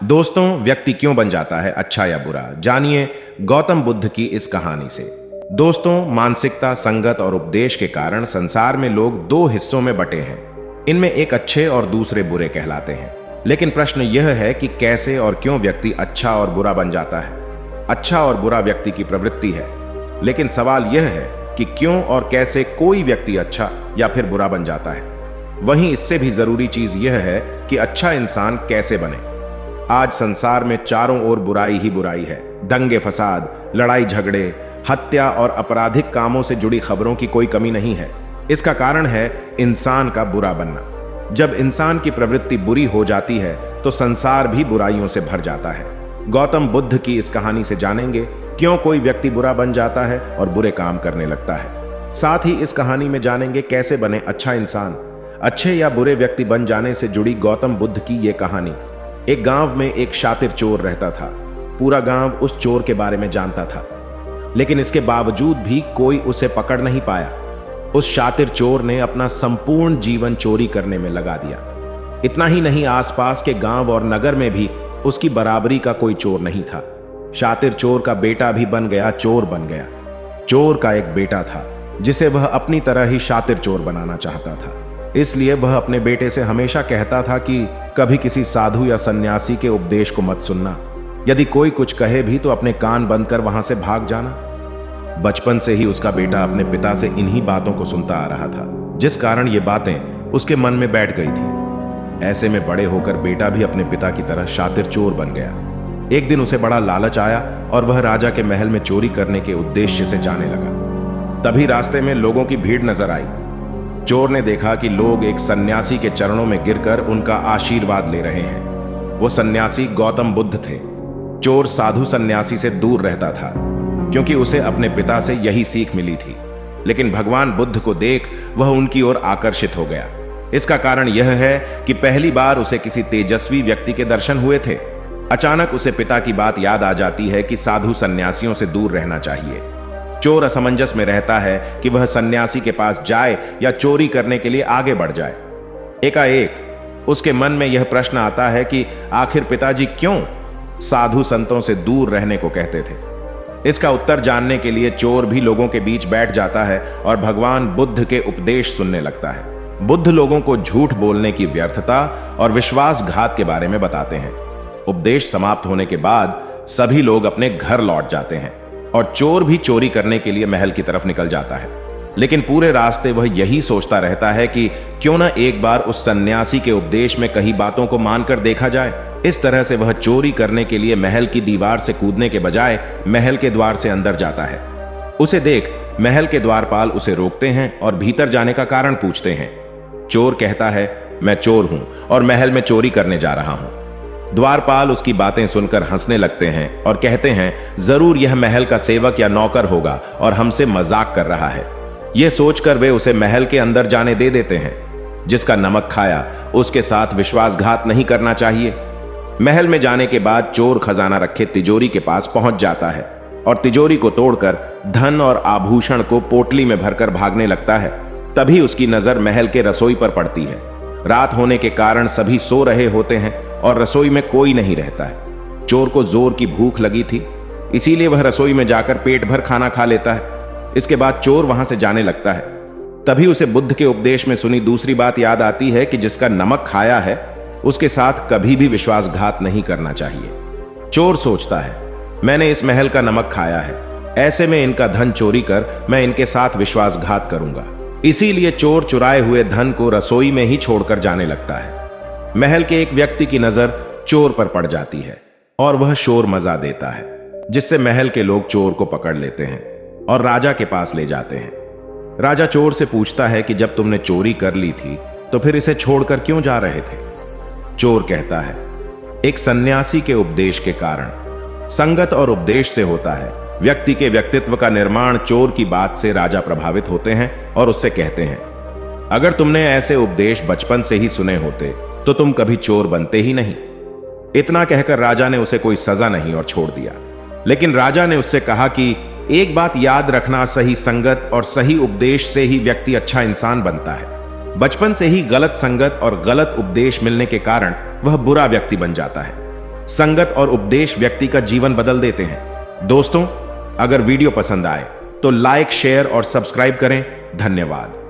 दोस्तों, व्यक्ति क्यों बन जाता है अच्छा या बुरा, जानिए गौतम बुद्ध की इस कहानी से। दोस्तों, मानसिकता, संगत और उपदेश के कारण संसार में लोग दो हिस्सों में बटे हैं। इनमें एक अच्छे और दूसरे बुरे कहलाते हैं। लेकिन प्रश्न यह है कि कैसे और क्यों व्यक्ति अच्छा और बुरा बन जाता है। अच्छा और बुरा व्यक्ति की प्रवृत्ति है, लेकिन सवाल यह है कि क्यों और कैसे कोई व्यक्ति अच्छा या फिर बुरा बन जाता है। वहीं इससे भी जरूरी चीज यह है कि अच्छा इंसान कैसे बने। आज संसार में चारों ओर बुराई ही बुराई है। दंगे फसाद, लड़ाई झगड़े, हत्या और आपराधिक कामों से जुड़ी खबरों की कोई कमी नहीं है। इसका कारण है इंसान का बुरा बनना। जब इंसान की प्रवृत्ति बुरी हो जाती है तो संसार भी बुराइयों से भर जाता है। गौतम बुद्ध की इस कहानी से जानेंगे क्यों कोई व्यक्ति बुरा बन जाता है और बुरे काम करने लगता है। साथ ही इस कहानी में जानेंगे कैसे बने अच्छा इंसान। अच्छे या बुरे व्यक्ति बन जाने से जुड़ी गौतम बुद्ध की ये कहानी। एक गांव में एक शातिर चोर रहता था। पूरा गांव उस चोर के बारे में जानता था, लेकिन इसके बावजूद भी कोई उसे पकड़ नहीं पाया। उस शातिर चोर ने अपना संपूर्ण जीवन चोरी करने में लगा दिया। इतना ही नहीं, आसपास के गांव और नगर में भी उसकी बराबरी का कोई चोर नहीं था। शातिर चोर का बेटा भी बन गया चोर बन गया। चोर का एक बेटा था जिसे वह अपनी तरह ही शातिर चोर बनाना चाहता था। इसलिए वह अपने बेटे से हमेशा कहता था कि कभी किसी साधु या सन्यासी के उपदेश को मत सुनना। यदि कोई कुछ कहे भी तो अपने कान बंद कर वहां से भाग जाना। बचपन से ही उसका बेटा अपने पिता से इन्हीं बातों को सुनता आ रहा था, जिस कारण ये बातें उसके मन में बैठ गई थी। ऐसे में बड़े होकर बेटा भी अपने पिता की तरह शातिर चोर बन गया। एक दिन उसे बड़ा लालच आया और वह राजा के महल में चोरी करने के उद्देश्य से जाने लगा। तभी रास्ते में लोगों की भीड़ नजर आई। चोर ने देखा कि लोग एक सन्यासी के चरणों में गिरकर उनका आशीर्वाद ले रहे हैं। वो सन्यासी गौतम बुद्ध थे। चोर साधु सन्यासी से दूर रहता था, क्योंकि उसे अपने पिता से यही सीख मिली थी। लेकिन भगवान बुद्ध को देख वह उनकी ओर आकर्षित हो गया। इसका कारण यह है कि पहली बार उसे किसी तेजस्वी व्यक्ति के दर्शन हुए थे। अचानक उसे पिता की बात याद आ जाती है कि साधु सन्यासियों से दूर रहना चाहिए। चोर असमंजस में रहता है कि वह सन्यासी के पास जाए या चोरी करने के लिए आगे बढ़ जाए। एकाएक उसके मन में यह प्रश्न आता है कि आखिर पिताजी क्यों साधु संतों से दूर रहने को कहते थे। इसका उत्तर जानने के लिए चोर भी लोगों के बीच बैठ जाता है और भगवान बुद्ध के उपदेश सुनने लगता है। बुद्ध लोगों को झूठ बोलने की व्यर्थता और विश्वासघात के बारे में बताते हैं। उपदेश समाप्त होने के बाद सभी लोग अपने घर लौट जाते हैं और चोर भी चोरी करने के लिए महल की तरफ निकल जाता है। लेकिन पूरे रास्ते वह यही सोचता रहता है कि क्यों न एक बार उस सन्यासी के उपदेश में कही बातों को मानकर देखा जाए। इस तरह से वह चोरी करने के लिए महल की दीवार से कूदने के बजाय महल के द्वार से अंदर जाता है। उसे देख महल के द्वारपाल उसे रोकते हैं और भीतर जाने का कारण पूछते हैं। चोर कहता है, मैं चोर हूं और महल में चोरी करने जा रहा हूं। द्वारपाल उसकी बातें सुनकर हंसने लगते हैं और कहते हैं, जरूर यह महल का सेवक या नौकर होगा और हमसे मजाक कर रहा है। यह सोचकर वे उसे महल के अंदर जाने दे देते हैं। जिसका नमक खाया उसके साथ विश्वासघात नहीं करना चाहिए। महल में जाने के बाद चोर खजाना रखे तिजोरी के पास पहुंच जाता है और तिजोरी को तोड़कर धन और आभूषण को पोटली में भरकर भागने लगता है। तभी उसकी नजर महल के रसोई पर पड़ती है। रात होने के कारण सभी सो रहे होते हैं और रसोई में कोई नहीं रहता है। चोर को जोर की भूख लगी थी, इसीलिए वह रसोई में जाकर पेट भर खाना खा लेता है। इसके बाद चोर वहां से जाने लगता है। तभी उसे बुद्ध के उपदेश में सुनी दूसरी बात याद आती है कि जिसका नमक खाया है उसके साथ कभी भी विश्वासघात नहीं करना चाहिए। चोर सोचता है, मैंने इस महल का नमक खाया है, ऐसे में इनका धन चोरी कर मैं इनके साथ विश्वासघात करूंगा। इसीलिए चोर चुराए हुए धन को रसोई में ही छोड़कर जाने लगता है। महल के एक व्यक्ति की नजर चोर पर पड़ जाती है और वह शोर मजा देता है, जिससे महल के लोग चोर को पकड़ लेते हैं और राजा के पास ले जाते हैं। राजा चोर से पूछता है कि जब तुमने चोरी कर ली थी तो फिर इसे छोड़कर क्यों जा रहे थे। चोर कहता है, एक सन्यासी के उपदेश के कारण। संगत और उपदेश से होता है। व्यक्ति के व्यक्तित्व का निर्माण चोर की बात से राजा प्रभावित होते हैं और उससे कहते हैं, अगर तुमने ऐसे उपदेश बचपन से ही सुने होते तो तुम कभी चोर बनते ही नहीं। इतना कहकर राजा ने उसे कोई सजा नहीं और छोड़ दिया। लेकिन राजा ने उससे कहा कि एक बात याद रखना, सही संगत और सही उपदेश से ही व्यक्ति अच्छा इंसान बनता है। बचपन से ही गलत संगत और गलत उपदेश मिलने के कारण वह बुरा व्यक्ति बन जाता है। संगत और उपदेश व्यक्ति का जीवन बदल देते हैं। दोस्तों, अगर वीडियो पसंद आए तो लाइक, शेयर और सब्सक्राइब करें। धन्यवाद।